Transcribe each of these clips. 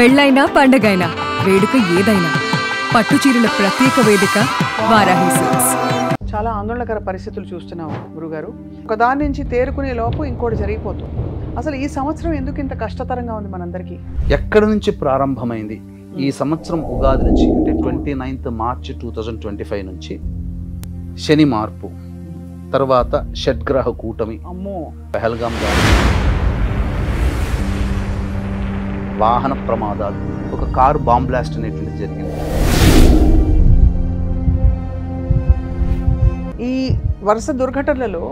పెళ్ళైనా పండగైనా వేడుక ఏదైనా పట్టుచీరల ప్రత్యేక వేదిక వారాహి సిల్క్స్. చాలా ఆందోళనకర పరిస్థితులు చూస్తున్నాం గురుగారు. ఒకదాని నుంచి తేరుకునే లోపు ఇంకోటి జరిగిపోతుంది. అసలు ఈ సంవత్సరం ఎందుకు ఇంత కష్టతరంగా ఉంది మనందరికీ? ఎక్కడి నుంచి ప్రారంభమైంది? ఈ సంవత్సరం ఉగాది నుంచి, అంటే 29th మార్చ్ 2025 నుంచి శని మార్పు, తర్వాత షడ్గ్రహ కూటమి, అమ్మో, పెహల్గాం వాహన ప్రమాదాలు, ఒక కార్ బాంబ్ బ్లాస్ట్ అనేటువంటి జరిగింది. ఈ వరుస దుర్ఘటనలలో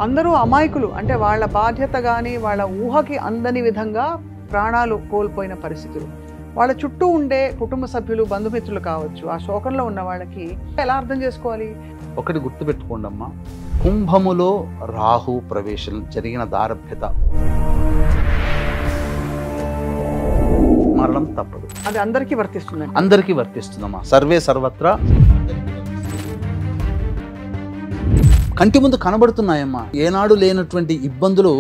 అందరూ అమాయకులు, అంటే వాళ్ళ బాధ్యత కానీ వాళ్ళ ఊహకి అందని విధంగా ప్రాణాలు కోల్పోయిన పరిస్థితులు. వాళ్ళ చుట్టూ ఉండే కుటుంబ సభ్యులు, బంధుమిత్రులు కావచ్చు, ఆ శోకంలో ఉన్న వాళ్ళకి ఎలా అర్థం చేసుకోవాలి? ఒకటి గుర్తుపెట్టుకోండి అమ్మా, కుంభములో రాహు ప్రవేశం జరిగిన దారభ్యత మరణం తప్పదు. అది అందరికీ వర్తిస్తుందండి. అందరికీ వర్తిస్తుందమ్మా. సర్వే సర్వత్రా కంటి ముందు కనబడుతున్నాయమ్మా. ఏనాడు లేనటువంటి ఇబ్బందులు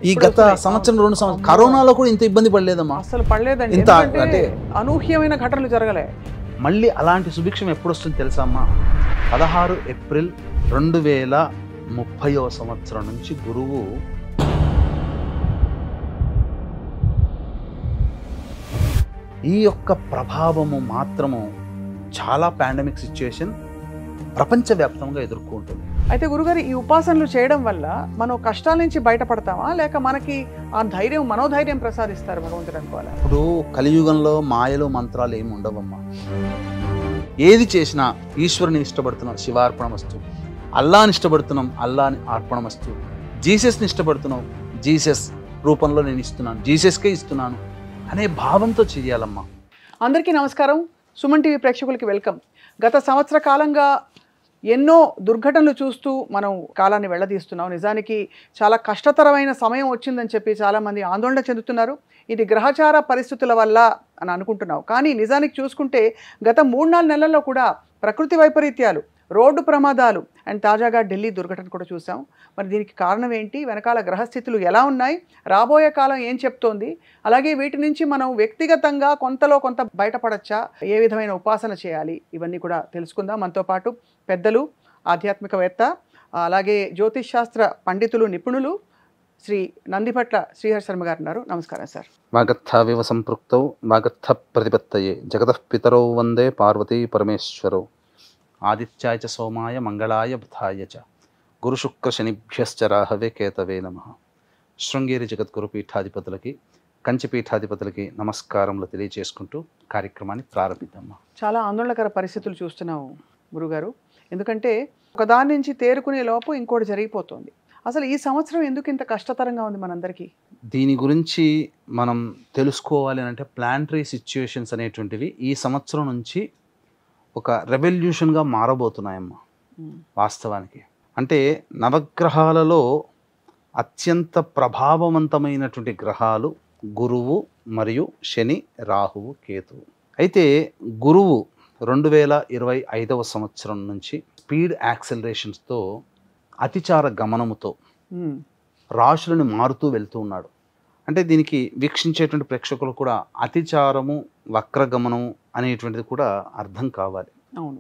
ఈ గత సంవత్సరం 2 సంవత్సరం కరోనాలో కూడా ఇంత ఇబ్బంది పడలేదమ్మా. అసలు పడలేదండి. ఇంత అంటే అనూహ్యమైన ఘటనలు జరగలే. మళ్ళీ అలాంటి సుభిక్షం ఎప్పుడు వస్తుంది తెలుసా అమ్మా? 16 ఏప్రిల్ 2030వ సంవత్సరం నుంచి గురువు ఈ యొక్క ప్రభావము మాత్రము చాలా పాండమిక్ సిచ్యుయేషన్ ప్రపంచవ్యాప్తంగా ఎదుర్కొంటుంది. అయితే గురుగారు, ఈ ఉపాసనలు చేయడం వల్ల మనం కష్టాల నుంచి బయటపడతామా, లేక మనకి ఆ ధైర్యం, మనోధైర్యం ప్రసాదిస్తారు భగవంతుడు అనుకోవాలా? ఇప్పుడు కలియుగంలో మాయలు మంత్రాలు ఏమి ఉండవమ్మా. ఏది చేసినా ఈశ్వరుని ఇష్టపడుతున్నాం, శివార్పణమస్తు. అల్లాని ఇష్టపడుతున్నాం, అల్లాని అర్పణమస్తు. జీసస్ని ఇష్టపడుతున్నాం, జీసస్ రూపంలో నేను ఇస్తున్నాను, జీసస్కే ఇస్తున్నాను అనే భావంతో చేయాలమ్మా. అందరికీ నమస్కారం. సుమన్ టీవీ ప్రేక్షకులకి వెల్కమ్. గత సంవత్సర కాలంగా ఎన్నో దుర్ఘటనలు చూస్తూ మనం కాలాన్ని వెళ్ళదీస్తున్నాం. నిజానికి చాలా కష్టతరమైన సమయం వచ్చిందని చెప్పి చాలామంది ఆందోళన చెందుతున్నారు. ఇది గ్రహచార పరిస్థితుల వల్ల అని అనుకుంటున్నాం. కానీ నిజానికి చూసుకుంటే గత 3-4 నెలల్లో కూడా ప్రకృతి వైపరీత్యాలు, రోడ్డు ప్రమాదాలు అండ్ తాజాగా ఢిల్లీ దుర్ఘటన కూడా చూసాం. మరి దీనికి కారణం ఏంటి? వెనకాల గ్రహస్థితులు ఎలా ఉన్నాయి? రాబోయే కాలం ఏం చెప్తోంది? అలాగే వీటి నుంచి మనం వ్యక్తిగతంగా కొంతలో కొంత బయటపడచ్చా? ఏ విధమైన ఉపాసన చేయాలి? ఇవన్నీ కూడా తెలుసుకుందాం. మనతో పాటు పెద్దలు, ఆధ్యాత్మికవేత్త, అలాగే జ్యోతిష్ శాస్త్ర పండితులు, నిపుణులు శ్రీ నందిపట్ల శ్రీహరి శర్మ గారు ఉన్నారు. నమస్కారం సార్. వాగర్థావివ సంపృక్తౌ వాగర్థ ప్రతిపత్తయే జగతః పితరౌ వందే పార్వతీ పరమేశ్వరౌ ఆదిత్యాయ చ సోమాయ మంగళాయ బుధాయ చ గురు శుక్ర శనిభ్యశ్చ రాహవే కేతవే నమః. శృంగేరి జగద్గురు పీఠాధిపతులకి, కంచి పీఠాధిపతులకి నమస్కారములు తెలియజేసుకుంటూ కార్యక్రమాన్ని ప్రారంభిద్దామా. చాలా ఆందోళనకర పరిస్థితులు చూస్తున్నాం గురుగారు. ఎందుకంటే ఒకదాని నుంచి తేరుకునే లోపు ఇంకోటి జరిగిపోతుంది. అసలు ఈ సంవత్సరం ఎందుకు ఇంత కష్టతరంగా ఉంది మనందరికీ? దీని గురించి మనం తెలుసుకోవాలి అంటే ప్లానటరీ సిచ్యుయేషన్స్ అనేటువంటివి ఈ సంవత్సరం నుంచి ఒక రెవల్యూషన్గా మారబోతున్నాయమ్మా. వాస్తవానికి అంటే నవగ్రహాలలో అత్యంత ప్రభావవంతమైనటువంటి గ్రహాలు గురువు మరియు శని, రాహువు, కేతువు. అయితే గురువు 2025వ సంవత్సరం నుంచి స్పీడ్ యాక్సలరేషన్స్తో, అతిచార గమనముతో రాశులను మారుతూ వెళ్తూ ఉన్నాడు. అంటే దీనికి వీక్షించేటువంటి ప్రేక్షకులు కూడా అతిచారము, వక్రగమనము అనేటువంటిది కూడా అర్థం కావాలి. అవును.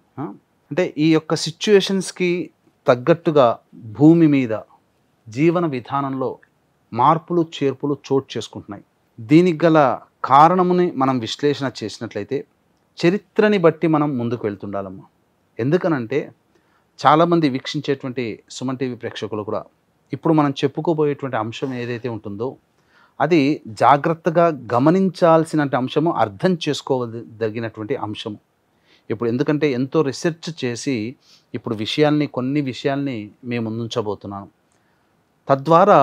అంటే ఈ యొక్క సిచ్యుయేషన్స్కి తగ్గట్టుగా భూమి మీద జీవన విధానంలో మార్పులు చేర్పులు చోటు చేసుకుంటున్నాయి. దీనికి గల కారణముని మనం విశ్లేషణ చేసినట్లయితే చరిత్రని బట్టి మనం ముందుకు వెళ్తుండాలమ్మా. ఎందుకనంటే చాలామంది వీక్షించేటువంటి సుమన్ టీవీ ప్రేక్షకులు కూడా ఇప్పుడు మనం చెప్పుకోబోయేటువంటి అంశం ఏదైతే ఉంటుందో అది జాగ్రత్తగా గమనించాల్సిన అంశము, అర్థం చేసుకోదగినటువంటి అంశము. ఇప్పుడు ఎందుకంటే ఎంతో రీసెర్చ్ చేసి ఇప్పుడు కొన్ని విషయాల్ని మేము ముందుంచబోతున్నాను. తద్వారా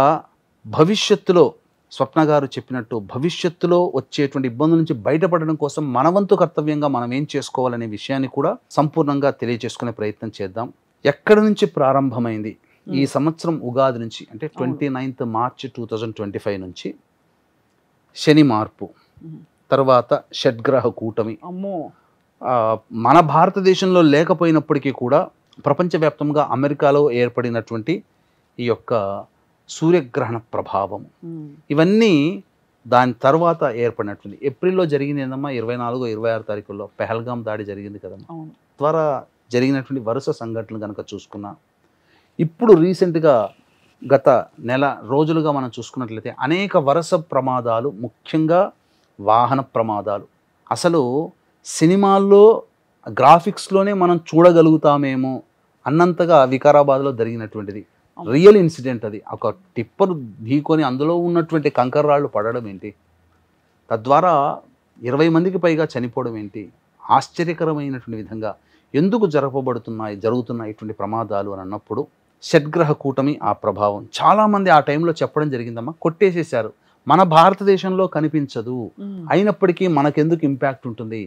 భవిష్యత్తులో స్వప్న గారు చెప్పినట్టు భవిష్యత్తులో వచ్చేటువంటి ఇబ్బందుల నుంచి బయటపడడం కోసం మనవంతు కర్తవ్యంగా మనం ఏం చేసుకోవాలనే విషయాన్ని కూడా సంపూర్ణంగా తెలియజేసుకునే ప్రయత్నం చేద్దాం. ఎక్కడి నుంచి ప్రారంభమైంది? ఈ సంవత్సరం ఉగాది నుంచి, అంటే 29th మార్చ్ 2025 నుంచి శని మార్పు, తర్వాత షడ్గ్రహ కూటమి. అమ్మో, మన భారతదేశంలో లేకపోయినప్పటికీ కూడా ప్రపంచవ్యాప్తంగా అమెరికాలో ఏర్పడినటువంటి ఈ యొక్క సూర్యగ్రహణ ప్రభావం, ఇవన్నీ దాని తర్వాత ఏర్పడినటువంటి ఏప్రిల్లో జరిగింది ఏందమ్మా 24, 26 తారీఖుల్లో పెహల్గాం దాడి జరిగింది కదమ్మా. అవును. ద్వారా జరిగినటువంటి వరుస సంఘటనలు కనుక చూసుకున్నా, ఇప్పుడు రీసెంట్గా గత నెల రోజులుగా మనం చూసుకున్నట్లయితే అనేక వరుస ప్రమాదాలు, ముఖ్యంగా వాహన ప్రమాదాలు. అసలు సినిమాల్లో గ్రాఫిక్స్లోనే మనం చూడగలుగుతామేమో అన్నంతగా వికారాబాద్లో జరిగినటువంటిది రియల్ ఇన్సిడెంట్. అది ఒక టిప్పర్ ఢీకొని అందులో ఉన్నటువంటి కంకర రాళ్ళు పడడం ఏంటి, తద్వారా 20 మందికి పైగా చనిపోవడం ఏంటి, ఆశ్చర్యకరమైనటువంటి విధంగా ఎందుకు జరుగుతున్నాయి ఇటువంటి ప్రమాదాలు అని అన్నప్పుడు షడ్గ్రహ కూటమి ఆ ప్రభావం. చాలామంది ఆ టైంలో చెప్పడం జరిగిందమ్మా, కొట్టేసేసారు, మన భారతదేశంలో కనిపించదు, అయినప్పటికీ మనకెందుకు ఇంపాక్ట్ ఉంటుంది,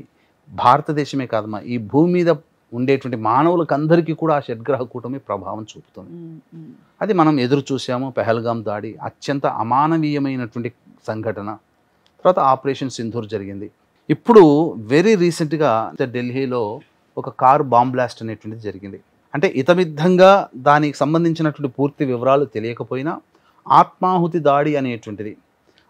భారతదేశమే కాదమ్మా ఈ భూమి మీద ఉండేటువంటి మానవులకు అందరికీ కూడా ఆ షడ్గ్రహ కూటమి ప్రభావం చూపుతుంది. అది మనం ఎదురు చూసాము. పెహల్గాం దాడి అత్యంత అమానవీయమైనటువంటి సంఘటన. తర్వాత ఆపరేషన్ సింధూర్ జరిగింది. ఇప్పుడు వెరీ రీసెంట్గా ఢిల్లీలో ఒక కార్ బాంబ్ బ్లాస్ట్ అనేటువంటిది జరిగింది. అంటే ఇతమిద్ధంగా దానికి సంబంధించినటువంటి పూర్తి వివరాలు తెలియకపోయినా ఆత్మాహుతి దాడి అనేటువంటిది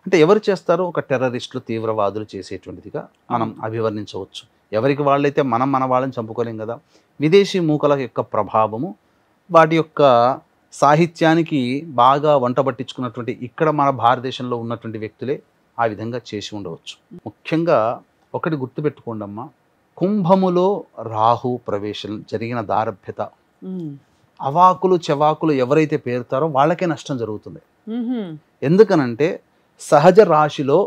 అంటే ఎవరు చేస్తారో ఒక టెర్రరిస్టులు, తీవ్రవాదులు చేసేటువంటిదిగా మనం అభివర్ణించవచ్చు. ఎవరికి వాళ్ళైతే మన వాళ్ళని చంపుకోలేం కదా. విదేశీ మూకల యొక్క ప్రభావము, వాటి యొక్క సాహిత్యానికి బాగా వంట పట్టించుకున్నటువంటి ఇక్కడ మన భారతదేశంలో ఉన్నటువంటి వ్యక్తులే ఆ విధంగా చేసి ఉండవచ్చు. ముఖ్యంగా ఒకటి గుర్తుపెట్టుకోండమ్మా, కుంభములో రాహు ప్రవేశం జరిగిన దారభ్యత, అవాకులు చెవాకులు ఎవరైతే పేరుతారో వాళ్ళకే నష్టం జరుగుతుంది. ఎందుకనంటే సహజ రాశిలో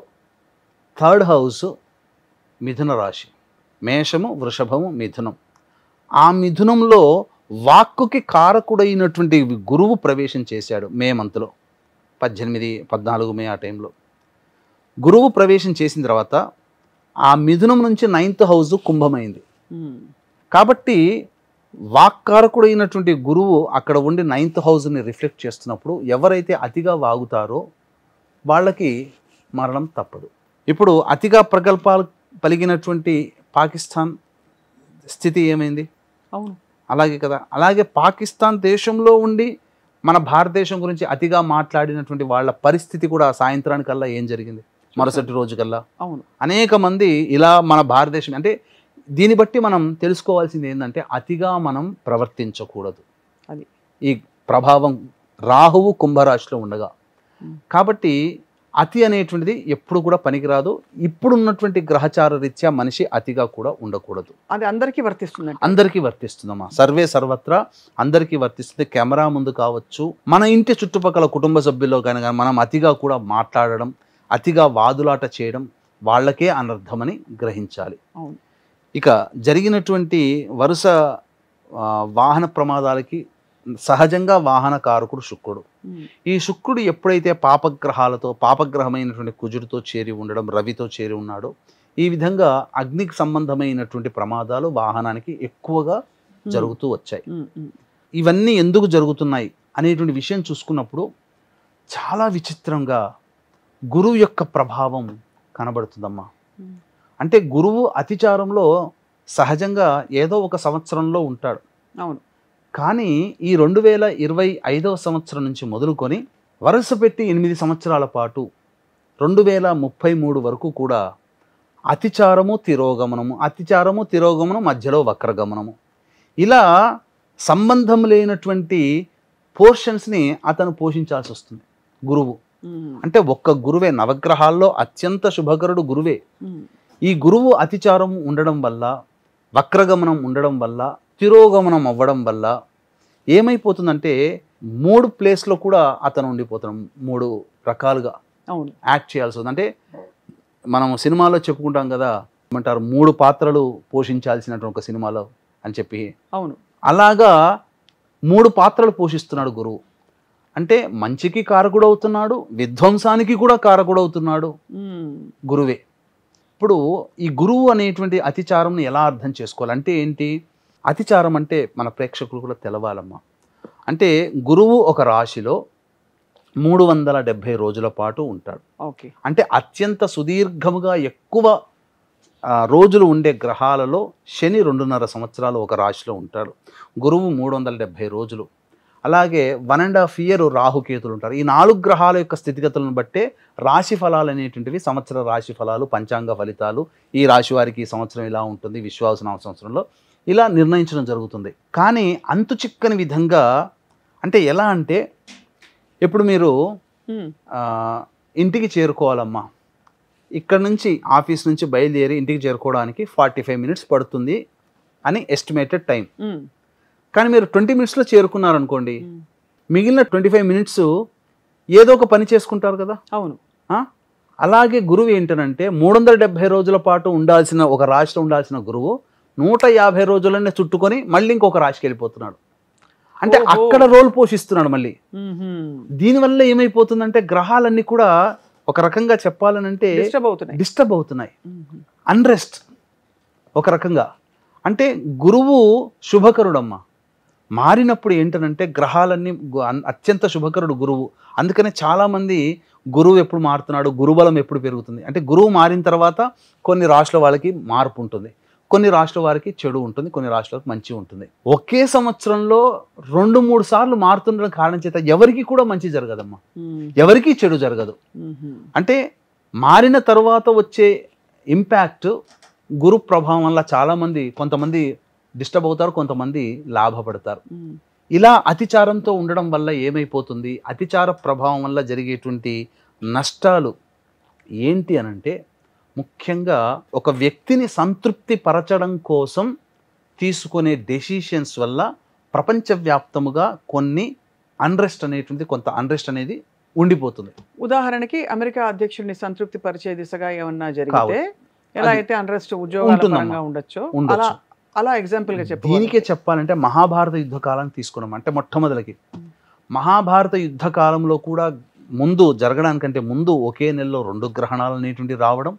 3rd హౌస్ మిథున రాశి, మేషము, వృషభము, మిథునం. ఆ మిథునంలో వాక్కుకి కారకుడైనటువంటి గురువు ప్రవేశం చేశాడు మే మంత్లో, 18, 14 మే ఆ టైంలో గురువు ప్రవేశం చేసిన తర్వాత ఆ మిథునం నుంచి 9th హౌస్ కుంభమైంది. కాబట్టి వాక్కారకుడైనటువంటి గురువు అక్కడ ఉండి 9th హౌస్ని రిఫ్లెక్ట్ చేస్తున్నప్పుడు ఎవరైతే అతిగా వాగుతారో వాళ్ళకి మరణం తప్పదు. ఇప్పుడు అతిగా ప్రగల్భాలు పలిగినటువంటి పాకిస్తాన్ స్థితి ఏమైంది? అవును, అలాగే కదా. అలాగే పాకిస్తాన్ దేశంలో ఉండి మన భారతదేశం గురించి అతిగా మాట్లాడినటువంటి వాళ్ళ పరిస్థితి కూడా సాయంత్రానికల్లా ఏం జరిగింది, మరుసటి రోజుకల్లా. అవును, అనేక మంది ఇలా మన భారతదేశం అంటే దీన్ని బట్టి మనం తెలుసుకోవాల్సింది ఏంటంటే అతిగా మనం ప్రవర్తించకూడదు. అది ఈ ప్రభావం రాహువు కుంభరాశిలో ఉండగా. కాబట్టి అతి అనేటువంటిది ఎప్పుడు కూడా పనికిరాదు. ఇప్పుడున్నటువంటి గ్రహచార రీత్యా మనిషి అతిగా కూడా ఉండకూడదు. అది అందరికీ వర్తిస్తుంది. అందరికీ వర్తిస్తుందమ్మా, సర్వే సర్వత్రా అందరికీ వర్తిస్తుంది. కెమెరా ముందు కావచ్చు, మన ఇంటి చుట్టుపక్కల కుటుంబ సభ్యుల్లో కానీ మనం అతిగా కూడా మాట్లాడడం, అతిగా వాదులాట చేయడం వాళ్ళకే అనర్థమని గ్రహించాలి. అవును. ఇక జరిగినటువంటి వరుస వాహన ప్రమాదాలకి సహజంగా వాహనకారకుడు శుక్రుడు. ఈ శుక్రుడు ఎప్పుడైతే పాపగ్రహాలతో, పాపగ్రహమైనటువంటి కుజుడితో చేరి ఉండడం, రవితో చేరి ఉన్నాడో, ఈ విధంగా అగ్నికి సంబంధమైనటువంటి ప్రమాదాలు వాహనానికి ఎక్కువగా జరుగుతూ వచ్చాయి. ఇవన్నీ ఎందుకు జరుగుతున్నాయి అనేటువంటి విషయం చూసుకున్నప్పుడు చాలా విచిత్రంగా గురువు యొక్క ప్రభావం కనబడుతుందమ్మా. అంటే గురువు అతిచారంలో సహజంగా ఏదో ఒక సంవత్సరంలో ఉంటాడు. అవును. కానీ ఈ 2025వ సంవత్సరం నుంచి మొదలుకొని వరుస పెట్టి 8 సంవత్సరాల పాటు 2033 వరకు కూడా అతిచారము, తిరోగమనము, అతిచారము, తిరోగమనం, మధ్యలో వక్రగమనము, ఇలా సంబంధం లేనటువంటి పోర్షన్స్ని అతను పోషించాల్సి వస్తుంది గురువు. అంటే ఒక్క గురువే, నవగ్రహాల్లో అత్యంత శుభకరుడు గురువే. ఈ గురువు అతిచారం ఉండడం వల్ల, వక్రగమనం ఉండడం వల్ల, తిరోగమనం అవ్వడం వల్ల ఏమైపోతుందంటే 3 ప్లేస్లో కూడా అతను ఉండిపోతున్నాం. 3 రకాలుగా యాక్ట్ చేయాల్సి వస్తుంది. అంటే మనం సినిమాలో చెప్పుకుంటాం కదా, ఏమంటారు 3 పాత్రలు పోషించాల్సినటువంటి ఒక సినిమాలో అని చెప్పి. అవును. అలాగా 3 పాత్రలు పోషిస్తున్నాడు గురువు. అంటే మంచికి కారకుడవుతున్నాడు, విధ్వంసానికి కూడా కారకుడవుతున్నాడు గురువే. ఇప్పుడు ఈ గురువు అనేటువంటి అతిచారంని ఎలా అర్థం చేసుకోవాలంటే ఏంటి? అతిచారం అంటే మన ప్రేక్షకులు కూడా తెలవాలమ్మా. అంటే గురువు ఒక రాశిలో 370 రోజుల పాటు ఉంటాడు. ఓకే. అంటే అత్యంత సుదీర్ఘముగా ఎక్కువ రోజులు ఉండే గ్రహాలలో శని 2.5 సంవత్సరాలు ఒక రాశిలో ఉంటాడు. గురువు 370 రోజులు. అలాగే 1.5 year రాహుకేతులు ఉంటారు. ఈ 4 గ్రహాల యొక్క స్థితిగతులను బట్టే రాశి ఫలాలు అనేటువంటివి, సంవత్సర రాశి ఫలాలు, పంచాంగ ఫలితాలు, ఈ రాశి వారికి ఈ సంవత్సరం ఇలా ఉంటుంది, విశ్వావసు సంవత్సరంలో ఇలా నిర్ణయించడం జరుగుతుంది. కానీ అంతు చిక్కని విధంగా, అంటే ఎలా అంటే ఇప్పుడు మీరు ఇంటికి చేరుకోవాలమ్మా, ఇక్కడ నుంచి ఆఫీస్ నుంచి బయలుదేరి ఇంటికి చేరుకోవడానికి 45 minutes పడుతుంది అని ఎస్టిమేటెడ్ టైం. కానీ మీరు 20 minutesలో చేరుకున్నారనుకోండి, మిగిలిన 25 minutes ఏదో ఒక పని చేసుకుంటారు కదా. అవును. అలాగే గురువు ఏంటనంటే 370 రోజుల పాటు ఉండాల్సిన, ఒక రాశిలో ఉండాల్సిన గురువు 150 రోజులనే చుట్టుకొని మళ్ళీ ఇంకొక రాశికి వెళ్ళిపోతున్నాడు. అంటే అక్కడ రోల్ పోషిస్తున్నాడు మళ్ళీ. దీనివల్ల ఏమైపోతుందంటే గ్రహాలన్నీ కూడా ఒక రకంగా చెప్పాలనంటే డిస్టర్బ్ అవుతున్నాయి. అన్రెస్ట్ ఒక రకంగా. అంటే గురువు శుభకరుడమ్మా. మారినప్పుడు ఏంటనంటే గ్రహాలన్నీ అత్యంత శుభకరుడు గురువు. అందుకనే చాలామంది గురువు ఎప్పుడు మారుతున్నాడు, గురుబలం ఎప్పుడు పెరుగుతుంది అంటే, గురువు మారిన తర్వాత కొన్ని రాశుల వాళ్ళకి మార్పు ఉంటుంది, కొన్ని రాశుల వారికి చెడు ఉంటుంది, కొన్ని రాశులకు మంచి ఉంటుంది. ఒకే సంవత్సరంలో 2-3 సార్లు మారుతుండడం కారణం చేత ఎవరికి కూడా మంచి జరగదమ్మా, ఎవరికి చెడు జరగదు. అంటే మారిన తర్వాత వచ్చే ఇంపాక్ట్ గురు ప్రభావం వల్ల చాలామంది, కొంతమంది డిస్టర్బ్ అవుతారు, కొంతమంది లాభపడతారు. ఇలా అతిచారంతో ఉండడం వల్ల ఏమైపోతుంది, అతిచార ప్రభావం వల్ల జరిగేటువంటి నష్టాలు ఏంటి అనంటే, ముఖ్యంగా ఒక వ్యక్తిని సంతృప్తి పరచడం కోసం తీసుకునే డెసిషన్స్ వల్ల ప్రపంచవ్యాప్తముగా కొన్ని అన్రెస్ట్ అనేటువంటి, కొంత అన్రెస్ట్ అనేది ఉండిపోతుంది. ఉదాహరణకి అమెరికా అధ్యక్షుడిని సంతృప్తి పరిచే దిశగా ఏమన్నా జరిగితే ఎలా అయితే అన్రెస్ట్ ఉద్యోగాల పరంగా ఉండొచ్చు, అలా ఎగ్జాంపుల్ గా చెప్పాలి. దీనికే చెప్పాలంటే మహాభారత యుద్ధ కాలాన్ని తీసుకున్నాం. అంటే మొట్టమొదటికి మహాభారత యుద్ధ కాలంలో కూడా ముందు జరగడానికంటే ముందు ఒకే నెలలో 2 గ్రహణాలు అనేటువంటి రావడం,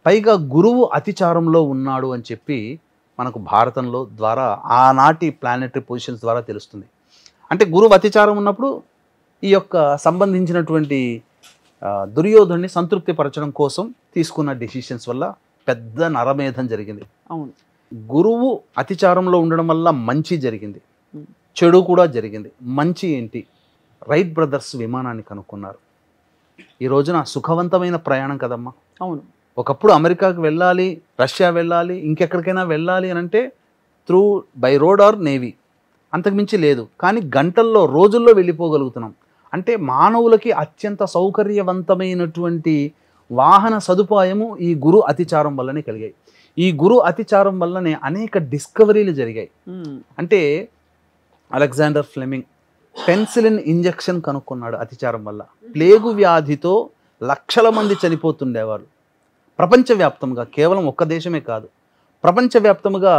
పైగా గురువు అతిచారంలో ఉన్నాడు అని చెప్పి మనకు భారతంలో ద్వారా ఆనాటి ప్లానెటరీ పొజిషన్స్ ద్వారా తెలుస్తుంది. అంటే గురువు అతిచారం ఉన్నప్పుడు ఈ యొక్క సంబంధించినటువంటి దుర్యోధుడిని సంతృప్తి పరచడం కోసం తీసుకున్న డెసిషన్స్ వల్ల పెద్ద నరమేధం జరిగింది. అవును. గురువు అతిచారంలో ఉండడం వల్ల మంచి జరిగింది, చెడు కూడా జరిగింది. మంచి ఏంటి, రైట్ బ్రదర్స్ విమానాన్ని కనుక్కున్నారు. ఈ రోజున సుఖవంతమైన ప్రయాణం కదమ్మా. అవును. ఒకప్పుడు అమెరికాకు వెళ్ళాలి, రష్యా వెళ్ళాలి, ఇంకెక్కడికైనా వెళ్ళాలి అని అంటే బై రోడ్ ఆర్ నేవీ, అంతకుమించి లేదు. కానీ గంటల్లో, రోజుల్లో వెళ్ళిపోగలుగుతున్నాం. అంటే మానవులకి అత్యంత సౌకర్యవంతమైనటువంటి వాహన సదుపాయము ఈ గురు అతిచారం వల్లనే కలిగాయి. ఈ గురు అతిచారం వల్లనే అనేక డిస్కవరీలు జరిగాయి. అంటే అలెగ్జాండర్ ఫ్లెమింగ్ పెన్సిలిన్ ఇంజెక్షన్ కనుక్కున్నాడు అతిచారం వల్ల. ప్లేగు వ్యాధితో లక్షల మంది చనిపోతుండేవారు ప్రపంచవ్యాప్తంగా, కేవలం ఒక్క దేశమే కాదు, ప్రపంచవ్యాప్తంగా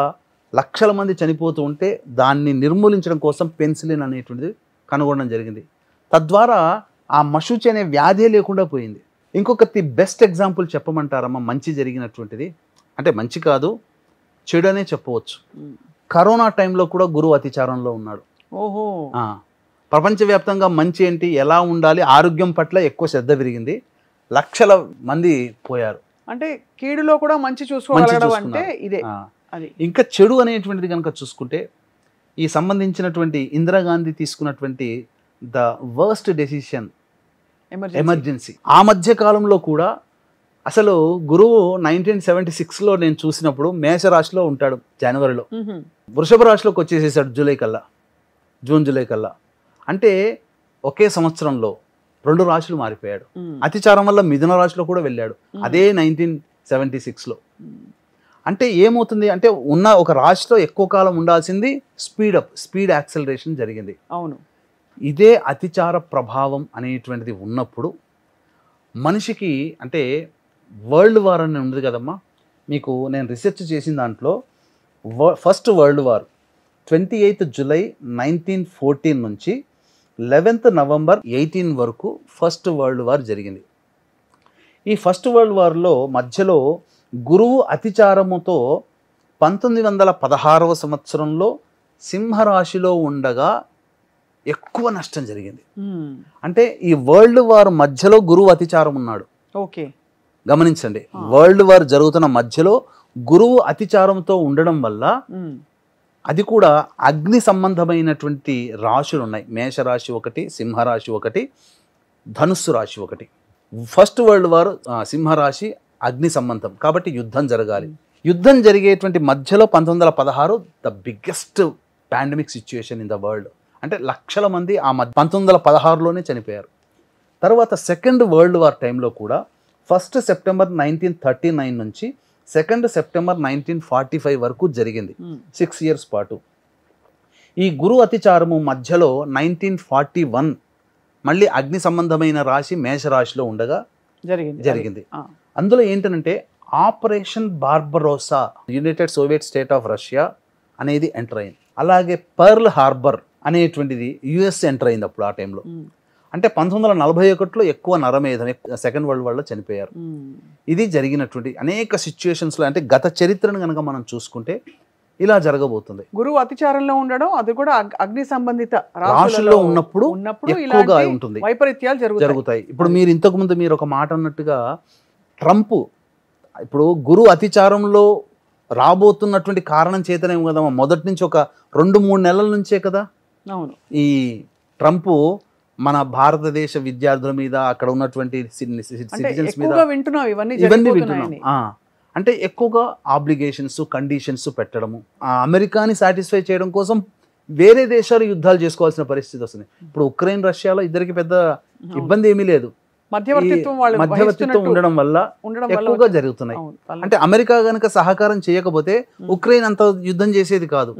లక్షల మంది చనిపోతూ ఉంటే దాన్ని నిర్మూలించడం కోసం పెన్సిలిన్ అనేటువంటిది కనుగొనడం జరిగింది. తద్వారా ఆ మశూచి అనే వ్యాధే లేకుండా పోయింది. ఇంకొకటి బెస్ట్ ఎగ్జాంపుల్ చెప్పమంటారమ్మా మంచి జరిగినటువంటిది, అంటే మంచి కాదు చెడు అనే చెప్పవచ్చు. కరోనా టైంలో కూడా గురువు అతిచారంలో ఉన్నాడు. ఓహో. ప్రపంచవ్యాప్తంగా మంచి ఏంటి, ఎలా ఉండాలి, ఆరోగ్యం పట్ల ఎక్కువ శ్రద్ధ పెరిగింది, లక్షల మంది పోయారు. అంటే కీడులో కూడా మంచి చూసుకోగలగడం అంటే ఇదే. అది ఇంకా చెడు అనేటువంటిది కనుక చూసుకుంటే, ఈ సంబంధించినటువంటి ఇందిరాగాంధీ తీసుకున్నటువంటి ద వర్స్ట్ డెసిషన్ ఎమర్జెన్సీ, ఆ మధ్య కాలంలో కూడా అసలు గురువు 1976లో నేను చూసినప్పుడు మేషరాశిలో ఉంటాడు జనవరిలో, వృషభ రాశిలోకి వచ్చేసేసాడు జూన్ జూలై కల్లా. అంటే ఒకే సంవత్సరంలో 2 రాశులు మారిపోయాడు. అతిచారం వల్ల మిథున రాశిలో కూడా వెళ్ళాడు, అదే 1976లో. అంటే ఏమవుతుంది అంటే, ఉన్న ఒక రాశిలో ఎక్కువ కాలం ఉండాల్సింది స్పీడ్ యాక్సలరేషన్ జరిగింది. అవును. ఇదే అతిచార ప్రభావం అనేటువంటిది ఉన్నప్పుడు మనిషికి, అంటే వరల్డ్ వార్ అని ఉంది కదమ్మా, మీకు నేను రీసెర్చ్ చేసిన దాంట్లో first world war 28th July 1914 నుంచి 11th November 18 వరకు ఫస్ట్ వరల్డ్ వార్ జరిగింది. ఈ ఫస్ట్ వరల్డ్ వార్లో మధ్యలో గురువు అతిచారముతో 1916వ సంవత్సరంలో సింహరాశిలో ఉండగా ఎక్కువ నష్టం జరిగింది. అంటే ఈ వరల్డ్ వార్ మధ్యలో గురువు అతిచారం ఉన్నాడు. ఓకే, గమనించండి, వరల్డ్ వార్ జరుగుతున్న మధ్యలో గురువు అతిచారంతో ఉండడం వల్ల అది కూడా అగ్ని సంబంధమైనటువంటి రాశులు ఉన్నాయి. మేషరాశి ఒకటి, సింహరాశి ఒకటి, ధనుస్సు రాశి ఒకటి. ఫస్ట్ వరల్డ్ వార్ సింహరాశి అగ్ని సంబంధం కాబట్టి యుద్ధం జరగాలి. యుద్ధం జరిగేటువంటి మధ్యలో 1916 the biggest pandemic situation in the world. అంటే లక్షల మంది ఆ 1916లోనే చనిపోయారు. తర్వాత సెకండ్ వరల్డ్ వార్ టైంలో కూడా 1 సెప్టెంబర్ 1939 నుంచి 2 సెప్టెంబర్ 1945 వరకు జరిగింది, 6 years పాటు. ఈ గురు అతిచారము మధ్యలో 1941 మళ్ళీ అగ్ని సంబంధమైన రాశి మేషరాశిలో ఉండగా జరిగింది. అందులో ఏంటంటే operation Barbarossa, united Soviet state of Russia అనేది ఎంటర్ అయింది. అలాగే పర్ల్ హార్బర్ అనేటువంటిది యుఎస్ ఎంటర్ అయింది అప్పుడు ఆ టైంలో. అంటే 1941లో ఎక్కువ నరమేధం, సెకండ్ వరల్డ్ వార్లో చనిపోయారు. ఇది జరిగినటువంటి అనేక సిచ్యుయేషన్స్లో, అంటే గత చరిత్రను కనుక మనం చూసుకుంటే ఇలా జరగబోతుంది. గురువు అతిచారంలో ఉండడం, అది కూడా అగ్ని సంబంధిత రాశుల్లో ఉన్నప్పుడు ఎక్కువగా ఉంటుంది, వైపరీత్యాలు జరుగుతాయి. ఇప్పుడు మీరు ఇంతకుముందు మీరు ఒక మాట అన్నట్టుగా ట్రంప్ ఇప్పుడు గురు అతిచారంలో రాబోతున్నటువంటి కారణం చేతనే కదా మొదటి నుంచి ఒక 2-3 నెలల నుంచే కదా ఈ ట్రంప్ మన భారతదేశ విద్యార్థుల మీద, అక్కడ ఉన్నటువంటి సిటిజన్స్ మీద ఇవన్నీ వింటున్నాం. అంటే ఎక్కువగా ఆబ్లిగేషన్స్, కండిషన్స్ పెట్టడము, ఆ అమెరికాని సాటిస్ఫై చేయడం కోసం వేరే దేశాలు యుద్ధాలు చేసుకోవాల్సిన పరిస్థితి వస్తుంది. ఇప్పుడు ఉక్రెయిన్ రష్యాలో ఇద్దరికి పెద్ద ఇబ్బంది ఏమీ లేదు, మధ్యవర్తిత్వం ఉండడం వల్ల ఎక్కువగా జరుగుతున్నాయి. అంటే అమెరికా గనక సహకారం చేయకపోతే ఉక్రెయిన్ అంత యుద్ధం చేసేది కాదు.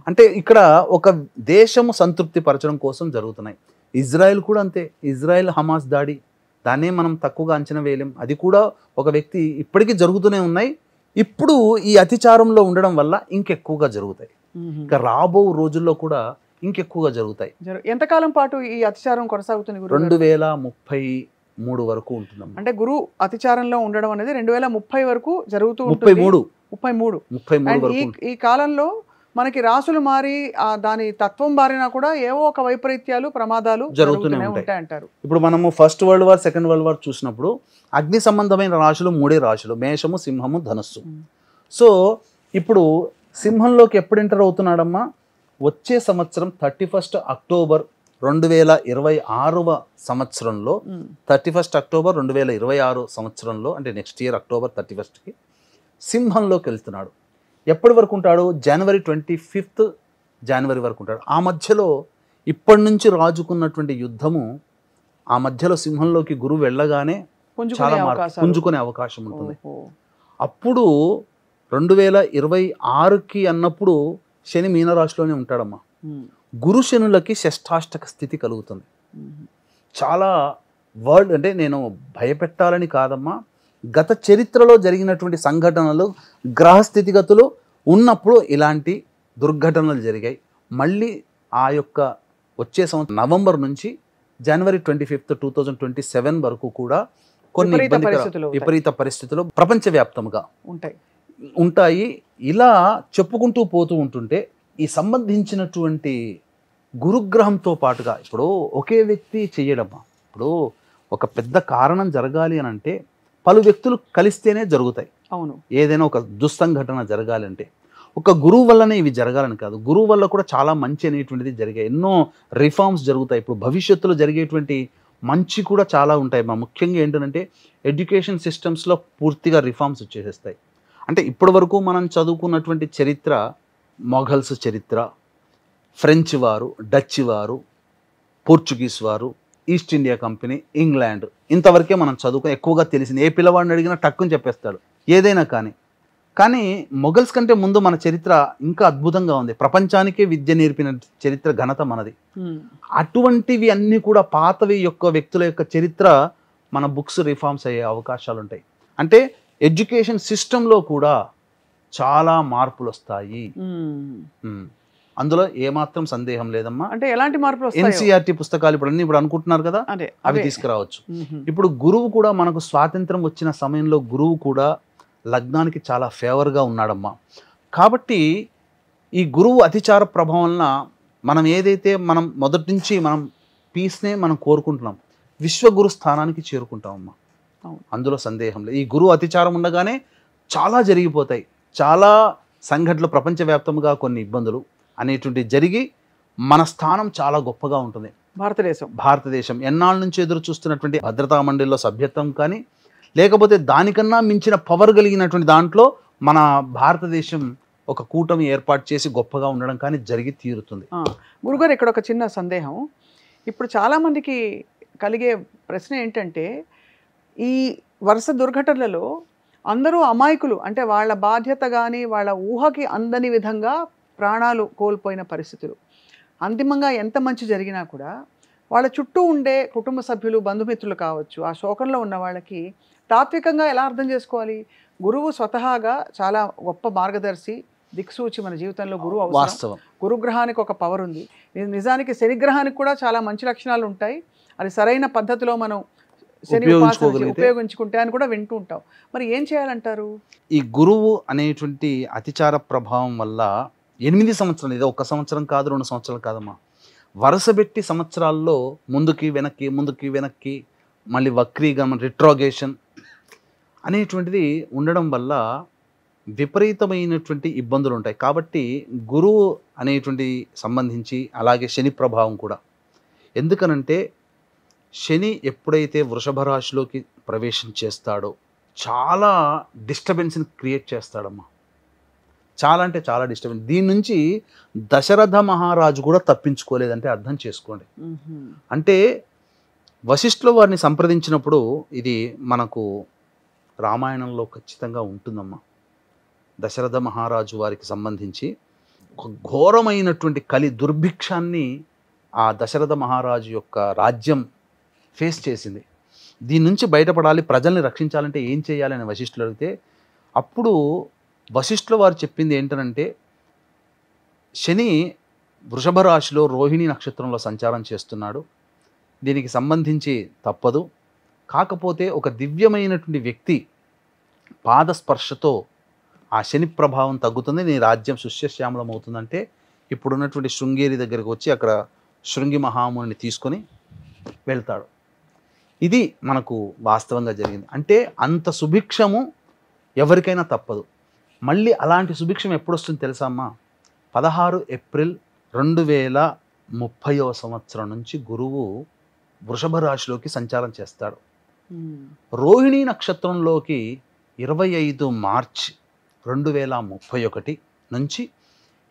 అంటే ఇక్కడ ఒక దేశము సంతృప్తి పరచడం కోసం జరుగుతున్నాయి. ఇజ్రాయెల్ కూడా అంతే. ఇజ్రాయెల్ హమాస్ దాడి, దాన్నే మనం తక్కువగా అంచనా వేయలేం. అది కూడా ఒక వ్యక్తి ఇప్పటికీ జరుగుతూనే ఉన్నాయి. ఇప్పుడు ఈ అతిచారంలో ఉండడం వల్ల ఇంకెక్కువగా జరుగుతాయి. ఇంకా రాబో రోజుల్లో కూడా ఇంకెక్కువగా జరుగుతాయి. ఎంతకాలం పాటు ఈ అతిచారం కొనసాగుతుంది? 2033 వరకు ఉంటుందమ్మా. అంటే గురు అతిచారంలో ఉండడం అనేది 2030 వరకు జరుగుతూ 33 ఈ కాలంలో మనకి రాసులు మారి దాని తత్వం మారినా కూడా ఏవో ఒక వైపరీత్యాలు, ప్రమాదాలు జరుగుతూనే ఉంటాయి అంటారు. ఇప్పుడు మనము first world war, second world war చూసినప్పుడు అగ్ని సంబంధమైన రాశులు 3 రాశులు, మేషము, సింహము, ధనస్సు. సో ఇప్పుడు సింహంలోకి ఎప్పుడు ఎంటర్ అవుతున్నాడమ్మా? వచ్చే సంవత్సరం 31 అక్టోబర్ 2026వ సంవత్సరంలో, 31 అక్టోబర్ 2026 సంవత్సరంలో, అంటే నెక్స్ట్ ఇయర్ అక్టోబర్ 31కి సింహంలోకి వెళ్తున్నాడు. ఎప్పటి వరకు ఉంటాడు? జనవరి 25 జనవరి వరకు ఉంటాడు. ఆ మధ్యలో ఇప్పటి నుంచి రాజుకున్నటువంటి యుద్ధము, ఆ మధ్యలో సింహంలోకి గురువు వెళ్ళగానే చాలా పుంజుకునే అవకాశం ఉంటుంది. అప్పుడు 2026కి అన్నప్పుడు శని మీనరాశిలోనే ఉంటాడమ్మా. గురు శనులకి షష్ఠాష్టక స్థితి కలుగుతుంది. చాలా వరల్డ్, అంటే నేను భయపెట్టాలని కాదమ్మా, గత చరిత్రలో జరిగినటువంటి సంఘటనలు, గ్రహ స్థితిగతులు ఉన్నప్పుడు ఇలాంటి దుర్ఘటనలు జరిగాయి. మళ్ళీ ఆ యొక్క వచ్చే సంవత్సరం నవంబర్ నుంచి జనవరి 25, 2027 వరకు కూడా కొన్ని విపరీత పరిస్థితులు ప్రపంచవ్యాప్తంగా ఉంటాయి. ఇలా చెప్పుకుంటూ పోతూ ఉంటుంటే ఈ సంబంధించినటువంటి గురుగ్రహంతో పాటుగా ఇప్పుడు ఒకే వ్యక్తి చెయ్యడమ్మా. ఇప్పుడు ఒక పెద్ద కారణం జరగాలి అని అంటే పలు వ్యక్తులు కలిస్తేనే జరుగుతాయి. అవును, ఏదైనా ఒక దుస్సంఘటన జరగాలంటే ఒక గురువు వల్లనే ఇవి జరగాలని కాదు, గురువు వల్ల కూడా చాలా మంచి అనేటువంటిది జరిగాయి. ఎన్నో రిఫార్మ్స్ జరుగుతాయి. ఇప్పుడు భవిష్యత్తులో జరిగేటువంటి మంచి కూడా చాలా ఉంటాయి. ముఖ్యంగా ఏంటంటే ఎడ్యుకేషన్ సిస్టమ్స్లో పూర్తిగా రిఫార్మ్స్ వచ్చేసేస్తాయి. అంటే ఇప్పటి వరకు మనం చదువుకున్నటువంటి చరిత్ర, మొఘల్స్ చరిత్ర, ఫ్రెంచ్ వారు, డచ్ వారు, పోర్చుగీస్ వారు, ఈస్ట్ ఇండియా కంపెనీ, ఇంగ్లాండ్, ఇంతవరకే మనం చదువుకుని ఎక్కువగా తెలిసింది. ఏ పిల్లవాడిని అడిగినా టక్కుని చెప్పేస్తాడు ఏదైనా. కానీ మొఘల్స్ కంటే ముందు మన చరిత్ర ఇంకా అద్భుతంగా ఉంది. ప్రపంచానికే విద్య నేర్పిన చరిత్ర ఘనత మనది. అటువంటివి అన్నీ కూడా పాతవి యొక్క వ్యక్తుల యొక్క చరిత్ర మన బుక్స్ రిఫార్మ్స్ అయ్యే అవకాశాలు ఉంటాయి. అంటే ఎడ్యుకేషన్ సిస్టంలో కూడా చాలా మార్పులు వస్తాయి. అందులో ఏమాత్రం సందేహం లేదమ్మా. అంటే ఎలాంటి మార్పులు? ఎన్సీఆర్టీ పుస్తకాలు ఇప్పుడు అనుకుంటున్నారు కదా, అవి తీసుకురావచ్చు. ఇప్పుడు గురువు కూడా మనకు స్వాతంత్రం వచ్చిన సమయంలో గురువు కూడా లగ్నానికి చాలా ఫేవర్గా ఉన్నాడమ్మా. కాబట్టి ఈ గురువు అతిచార ప్రభావం వలన మనం ఏదైతే మనం మొదటి నుంచి మనం పీస్నే మనం కోరుకుంటున్నాం, విశ్వగురు స్థానానికి చేరుకుంటామమ్మా. అందులో సందేహం లేదు. ఈ గురువు అతిచారం ఉండగానే చాలా జరిగిపోతాయి, చాలా సంఘటనలు ప్రపంచవ్యాప్తంగా కొన్ని ఇబ్బందులు అనేటువంటివి జరిగి మన స్థానం చాలా గొప్పగా ఉంటుంది. భారతదేశం ఎన్నాళ్ళ నుంచి ఎదురు చూస్తున్నటువంటి భద్రతా మండలిలో సభ్యత్వం కానీ, లేకపోతే దానికన్నా మించిన పవర్ కలిగినటువంటి దాంట్లో మన భారతదేశం ఒక కూటమి ఏర్పాటు చేసి గొప్పగా ఉండడం కానీ జరిగి తీరుతుంది. గురుగారు, ఇక్కడ ఒక చిన్న సందేహం. ఇప్పుడు చాలామందికి కలిగే ప్రశ్న ఏంటంటే, ఈ వరుస దుర్ఘటనలలో అందరూ అమాయకులు, అంటే వాళ్ళ బాధ్యత కానీ వాళ్ళ ఊహకి అందని విధంగా ప్రాణాలు కోల్పోయిన పరిస్థితులు. అంతిమంగా ఎంత మంచి జరిగినా కూడా వాళ్ళ చుట్టూ ఉండే కుటుంబ సభ్యులు, బంధుమిత్రులు కావచ్చు, ఆ శోకంలో ఉన్న వాళ్ళకి తాత్వికంగా ఎలా అర్థం చేసుకోవాలి? గురువు స్వతహాగా చాలా గొప్ప మార్గదర్శి, దిక్సూచి. మన జీవితంలో గురువు అవసరం. గురుగ్రహానికి ఒక పవర్ ఉంది. నిజానికి శనిగ్రహానికి కూడా చాలా మంచి లక్షణాలు ఉంటాయి. అది సరైన పద్ధతిలో మనం శని ఉపయోగించుకుంటే అని కూడా వింటూ ఉంటాం. మరి ఏం చేయాలంటారు? ఈ గురువు అనేటువంటి అతిచార ప్రభావం వల్ల 8 సంవత్సరాలు, ఇది 1 సంవత్సరం కాదు, 2 సంవత్సరాలు కాదమ్మా, వరుసబెట్టి సంవత్సరాల్లో ముందుకి వెనక్కి మళ్ళీ వక్రీగమనం, రిట్రోగేషన్ అనేటువంటిది ఉండడం వల్ల విపరీతమైనటువంటి ఇబ్బందులు ఉంటాయి. కాబట్టి గురువు అనేటువంటి సంబంధించి అలాగే శని ప్రభావం కూడా. ఎందుకనంటే శని ఎప్పుడైతే వృషభ రాశిలోకి ప్రవేశం చేస్తాడో చాలా డిస్టర్బెన్స్ని క్రియేట్ చేస్తాడమ్మా. చాలా అంటే చాలా డిస్టర్బెన్స్. దీని నుంచి దశరథ మహారాజు కూడా తప్పించుకోలేదంటే అర్థం చేసుకోండి. అంటే వశిష్ఠుల వారిని సంప్రదించినప్పుడు, ఇది మనకు రామాయణంలో ఖచ్చితంగా ఉంటుందమ్మా, దశరథ మహారాజు వారికి సంబంధించి ఒక ఘోరమైనటువంటి కలి దుర్భిక్షాన్ని ఆ దశరథ మహారాజు యొక్క రాజ్యం ఫేస్ చేసింది. దీని నుంచి బయటపడాలి, ప్రజల్ని రక్షించాలంటే ఏం చేయాలని వశిష్ఠులు అడిగితే, అప్పుడు వశిష్ఠుల వారు చెప్పింది ఏంటనంటే, శని వృషభ రాశిలో రోహిణి నక్షత్రంలో సంచారం చేస్తున్నాడు, దీనికి సంబంధించి తప్పదు, కాకపోతే ఒక దివ్యమైనటువంటి వ్యక్తి పాదస్పర్శతో ఆ శని ప్రభావం తగ్గుతుంది, నీ రాజ్యం సుశ్యశ్యామలం అవుతుందంటే ఇప్పుడున్నటువంటి శృంగేరి దగ్గరికి వచ్చి అక్కడ శృంగి మహాముని తీసుకొని వెళ్తాడు. ఇది మనకు వాస్తవంగా జరిగింది. అంటే అంత సుభిక్షము ఎవరికైనా తప్పదు. మళ్ళీ అలాంటి సుభిక్షం ఎప్పుడు వస్తుంది తెలుసా అమ్మా? 16 ఏప్రిల్ 2030వ సంవత్సరం నుంచి గురువు వృషభ రాశిలోకి సంచారం చేస్తాడు. రోహిణీ నక్షత్రంలోకి 25 మార్చి 2031 నుంచి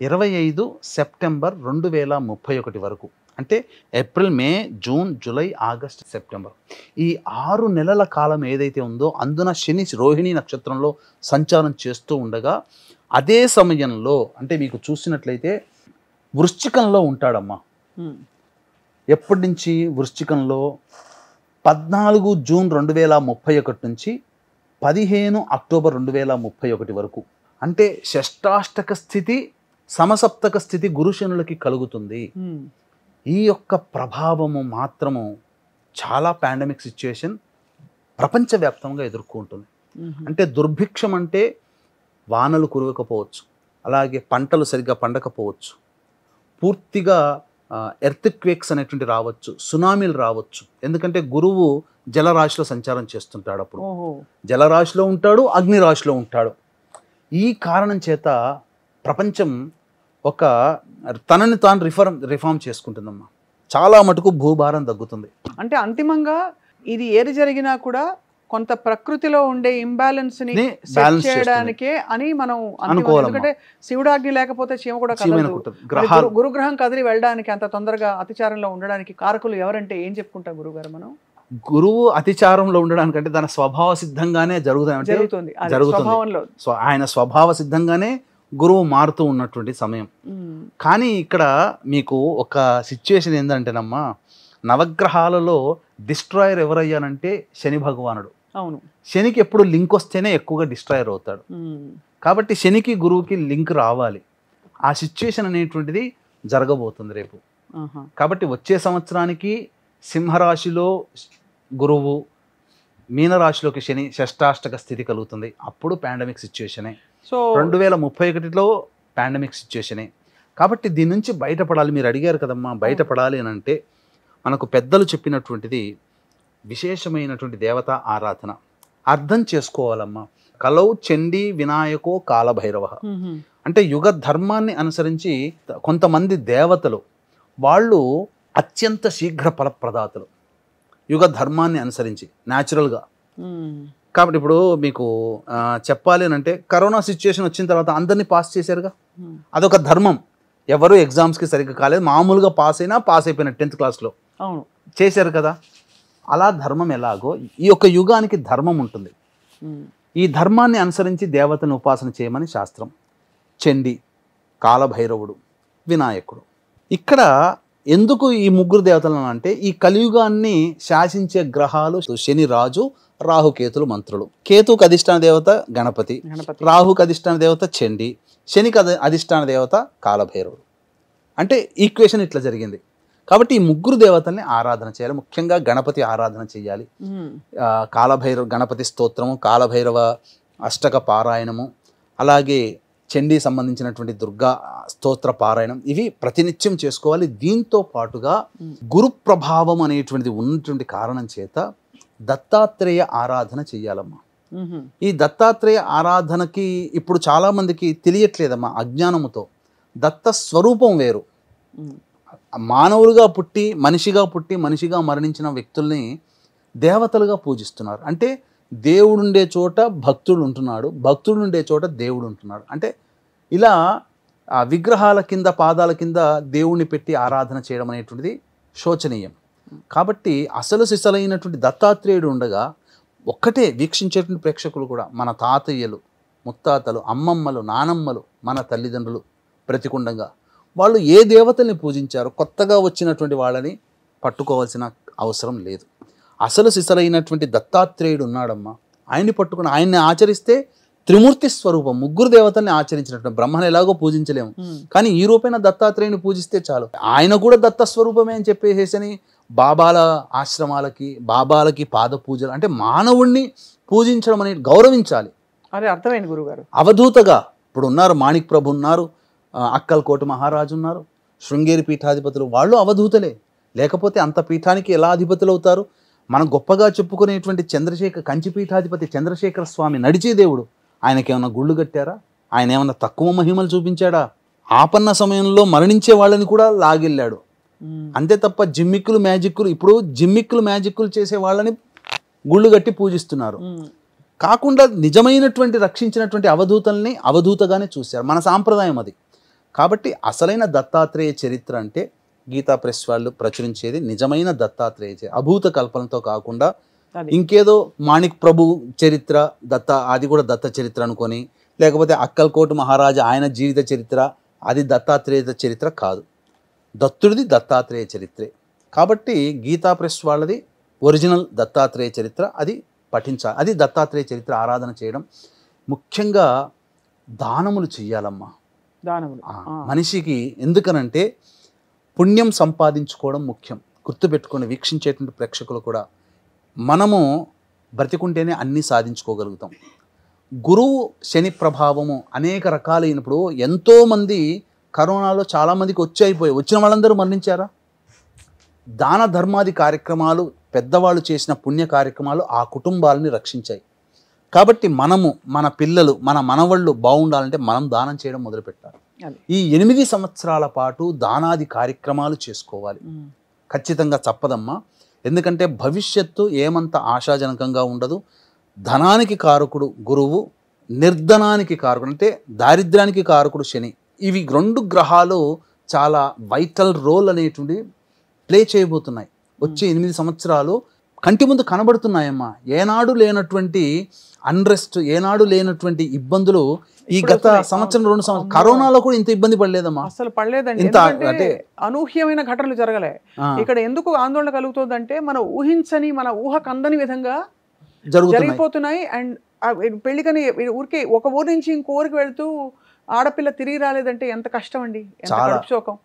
25 సెప్టెంబర్ 2031 వరకు, అంటే ఏప్రిల్, మే, జూన్, జూలై, ఆగస్ట్, సెప్టెంబర్, ఈ 6 నెలల కాలం ఏదైతే ఉందో అందున శని రోహిణీ నక్షత్రంలో సంచారం చేస్తూ ఉండగా, అదే సమయంలో అంటే మీకు చూసినట్లయితే వృశ్చికంలో ఉంటాడమ్మా. ఎప్పటి నుంచి వృశ్చికంలో? 14 జూన్ 2031 నుంచి 15 అక్టోబర్ 2031 వరకు. అంటే షష్టాష్టక స్థితి, సమసప్తక స్థితి గురుశనులకి కలుగుతుంది. ఈ యొక్క ప్రభావము మాత్రము చాలా పాండమిక్ సిచ్యుయేషన్ ప్రపంచవ్యాప్తంగా ఎదుర్కొంటుంది. అంటే దుర్భిక్షం అంటే వానలు కురవకపోవచ్చు, అలాగే పంటలు సరిగ్గా పండకపోవచ్చు, పూర్తిగా ఎర్త్ క్వేక్స్ అనేటువంటి రావచ్చు, సునామీలు రావచ్చు. ఎందుకంటే గురువు జలరాశిలో సంచారం చేస్తుంటాడు, అప్పుడు జలరాశిలో ఉంటాడు, అగ్నిరాశిలో ఉంటాడు. ఈ కారణం చేత ప్రపంచం ఒక తనని తాను రిఫార్మ్ చేసుకుంటుందమ్మా. చాలా మటుకు భూభారం తగ్గుతుంది. అంటే అంతిమంగా ఇది ఏది జరిగినా కూడా కొంత ప్రకృతిలో ఉండే ఇంబ్యాలెన్స్ ని చేయడానికే అని మనం అనుకోవాలి. ఎందుకంటే శివుడాగ్ని లేకపోతే చీమ కూడా కదలదు. గురుగ్రహం కదిలి వెళ్ళడానికి, అంత తొందరగా అతిచారంలో ఉండడానికి కారకులు ఎవరంటే ఏం చెప్పుకుంటాం గురుగారు మనం? గురువు అతిచారంలో ఉండడానికంటే తన స్వభావ సిద్ధంగానే జరుగుతుంది. ఆయన స్వభావ సిద్ధంగానే గురువు మారుతూ ఉన్నటువంటి సమయం. కానీ ఇక్కడ మీకు ఒక సిచ్యుయేషన్ ఏంటంటేనమ్మా, నవగ్రహాలలో డిస్ట్రాయర్ ఎవరయ్యానంటే శని భగవానుడు. అవును, శనికి ఎప్పుడు లింక్ వస్తేనే ఎక్కువగా డిస్ట్రాయర్ అవుతాడు. కాబట్టి శనికి గురువుకి లింక్ రావాలి. ఆ సిచ్యుయేషన్ అనేటువంటిది జరగబోతుంది రేపు. కాబట్టి వచ్చే సంవత్సరానికి సింహరాశిలో గురువు, మీనరాశిలోకి శని షష్టాష్టక స్థితి కలుగుతుంది. అప్పుడు పాండమిక్ సిచ్యుయేషనే. సో 2031లో పాండమిక్ సిచ్యుయేషనే. కాబట్టి దీని నుంచి బయటపడాలి. మీరు అడిగారు కదమ్మా, బయటపడాలి అని అంటే మనకు పెద్దలు చెప్పినటువంటిది విశేషమైనటువంటి దేవత ఆరాధన అర్థం చేసుకోవాలమ్మా. కలౌ చండీ వినాయకో కాలభైరవ. అంటే యుగ ధర్మాన్ని అనుసరించి కొంతమంది దేవతలు వాళ్ళు అత్యంత శీఘ్ర ఫలప్రదాతలు యుగ ధర్మాన్ని అనుసరించి న్యాచురల్గా. కాబట్టి ఇప్పుడు మీకు చెప్పాలి అని అంటే కరోనా సిచ్యుయేషన్ వచ్చిన తర్వాత అందరినీ పాస్ చేశారుగా, అదొక ధర్మం. ఎవరు ఎగ్జామ్స్కి సరిగ్గా కాలేదు, మామూలుగా పాస్ అయిపోయిన 10th క్లాస్లో అవును చేశారు కదా. అలా ధర్మం ఎలాగో ఈ యొక్క యుగానికి ధర్మం ఉంటుంది. ఈ ధర్మాన్ని అనుసరించి దేవతను ఉపాసన చేయమని శాస్త్రం. చండి, కాలభైరవుడు, వినాయకుడు. ఇక్కడ ఎందుకు ఈ ముగ్గురు దేవతలను అంటే ఈ కలియుగాన్ని శాసించే గ్రహాలు శని రాజు, రాహుకేతులు మంత్రులు. కేతుకు అధిష్టాన దేవత గణపతి, రాహుకు అధిష్టాన దేవత చండి, శనికి అధిష్టాన దేవత కాలభైరవుడు. అంటే ఈక్వేషన్ ఇట్లా జరిగింది. కాబట్టి ఈ ముగ్గురు దేవతల్ని ఆరాధన చేయాలి. ముఖ్యంగా గణపతి ఆరాధన చేయాలి. కాలభైరవ గణపతి స్తోత్రము, కాలభైరవ అష్టక పారాయణము, అలాగే చండీ సంబంధించినటువంటి దుర్గా స్తోత్ర పారాయణం, ఇవి ప్రతినిత్యం చేసుకోవాలి. దీంతో పాటుగా గురు ప్రభావం అనేటువంటిది ఉన్నటువంటి కారణం చేత దత్తాత్రేయ ఆరాధన చెయ్యాలమ్మా. ఈ దత్తాత్రేయ ఆరాధనకి ఇప్పుడు చాలామందికి తెలియట్లేదమ్మా అజ్ఞానముతో. దత్త స్వరూపం వేరు. మానవులుగా పుట్టి మనిషిగా మరణించిన వ్యక్తుల్ని దేవతలుగా పూజిస్తున్నారు. అంటే దేవుడుండే చోట భక్తుడు ఉంటున్నాడు, భక్తుడు ఉండే చోట దేవుడు ఉంటున్నాడు. అంటే ఇలా ఆ విగ్రహాల కింద పాదాల కింద దేవుణ్ణి పెట్టి ఆరాధన చేయడం అనేటువంటిది శోచనీయం. కాబట్టి అసలు సిసలైనటువంటి దత్తాత్రేయుడు ఉండగా ఒక్కటే వీక్షించేటువంటి ప్రేక్షకులు కూడా మన తాతయ్యలు, ముత్తాతలు, అమ్మమ్మలు, నానమ్మలు, మన తల్లిదండ్రులు బ్రతికుండగా వాళ్ళు ఏ దేవతల్ని పూజించారో కొత్తగా వచ్చినటువంటి వాళ్ళని పట్టుకోవాల్సిన అవసరం లేదు. అసలు సిసలైనటువంటి దత్తాత్రేయుడు ఉన్నాడమ్మా. ఆయన్ని పట్టుకుని ఆయన్ని ఆచరిస్తే త్రిమూర్తి స్వరూపం, ముగ్గురు దేవతల్ని ఆచరించినట్టు. బ్రహ్మను ఎలాగో పూజించలేము, కానీ ఈ రూపైన దత్తాత్రేయుని పూజిస్తే చాలు. ఆయన కూడా దత్త స్వరూపమే అని చెప్పేసేసని బాబాల ఆశ్రమాలకి, బాబాలకి పాద పూజలు అంటే మానవుణ్ణి పూజించడం అనేది గౌరవించాలి. అదే అర్థమైంది గురుగారు. అవధూతగా ఇప్పుడు ఉన్నారు, మాణిక్ ప్రభు ఉన్నారు, అక్కల్కోట మహారాజు ఉన్నారు, శృంగేరి పీఠాధిపతులు, వాళ్ళు అవధూతలే. లేకపోతే అంత పీఠానికి ఎలా అధిపతులు అవుతారు? మనం గొప్పగా చెప్పుకునేటువంటి కంచి పీఠాధిపతి చంద్రశేఖర స్వామి నడిచే దేవుడు. ఆయనకి ఏమన్నా గుళ్ళు కట్టారా? ఆయన ఏమన్నా తక్కువ మహిమలు చూపించాడా? ఆపన్న సమయంలో మరణించే వాళ్ళని కూడా లాగెళ్ళాడు. అంతే తప్ప జిమ్మిక్కులు మ్యాజిక్కులు, ఇప్పుడు జిమ్మిక్కులు మ్యాజిక్కులు చేసే వాళ్ళని గుళ్ళు కట్టి పూజిస్తున్నారు. కాకుండా నిజమైనటువంటి రక్షించినటువంటి అవధూతల్ని అవధూతగానే చూశారు. మన సాంప్రదాయం అది. కాబట్టి అసలైన దత్తాత్రేయ చరిత్ర అంటే గీతా ప్రెస్ వాళ్ళు ప్రచురించేది నిజమైన దత్తాత్రేయ అభూత కల్పనతో కాకుండా ఇంకేదో మాణిక్ ప్రభు చరిత్ర అది కూడా దత్త చరిత్ర అనుకొని, లేకపోతే అక్కల్కోట మహారాజా ఆయన జీవిత చరిత్ర అది దత్తాత్రేయ చరిత్ర కాదు. దత్తుడిది దత్తాత్రేయ చరిత్రే. కాబట్టి గీతా ప్రెస్ వాళ్ళది ఒరిజినల్ దత్తాత్రేయ చరిత్ర, అది పఠించాలి. అది దత్తాత్రేయ చరిత్ర ఆరాధన చేయడం. ముఖ్యంగా దానములు చెయ్యాలమ్మా. దానములు మనిషికి ఎందుకనంటే పుణ్యం సంపాదించుకోవడం ముఖ్యం. గుర్తుపెట్టుకొని వీక్షించేటువంటి ప్రేక్షకులు కూడా మనము బ్రతికుంటేనే అన్నీ సాధించుకోగలుగుతాం. గురువు శని ప్రభావము అనేక రకాలైనప్పుడు ఎంతోమంది కరోనాలో చాలామందికి వచ్చిన వాళ్ళందరూ మరణించారా? దాన ధర్మాది కార్యక్రమాలు, పెద్దవాళ్ళు చేసిన పుణ్య కార్యక్రమాలు ఆ కుటుంబాలని రక్షించాయి. కాబట్టి మనము, మన పిల్లలు, మన మనవళ్ళు బాగుండాలంటే మనం దానం చేయడం మొదలుపెట్టాలి. ఈ 8 సంవత్సరాల పాటు దానాది కార్యక్రమాలు చేసుకోవాలి. ఖచ్చితంగా తప్పదమ్మా. ఎందుకంటే భవిష్యత్తు ఏమంత ఆశాజనకంగా ఉండదు. ధనానికి కారకుడు గురువు, నిర్ధనానికి కారకుడు అంటే దారిద్ర్యానికి కారకుడు శని. ఇవి 2 గ్రహాలు చాలా వైటల్ రోల్ అనేటువంటి ప్లే చేయబోతున్నాయి. వచ్చే 8 సంవత్సరాలు కంటి ముందు కనబడుతున్నాయమ్మా. ఏనాడు లేనటువంటి అన్రెస్ట్, ఏనాడు లేనటువంటి ఇబ్బందులు ఈ గత సంవత్సరం 2 సంవత్సరం కరోనాలో కూడా ఇంత ఇబ్బంది పడలేదమ్మా. అసలు పడలేదండి. అంటే అనూహ్యమైన ఘటనలు జరగలే. ఇక్కడ ఎందుకు ఆందోళన కలుగుతుందంటే మన ఊహించని, మన ఊహకు అందని విధంగా జరిగిపోతున్నాయి. అండ్ పెళ్లికని ఊరికే ఒక ఊరు నుంచి ఇంకో ఊరికి వెళ్తూ ఆడపిల్ల తిరిగి రాలేదంటే ఎంత కష్టం అండి, ఎంత కడుపుశోకం.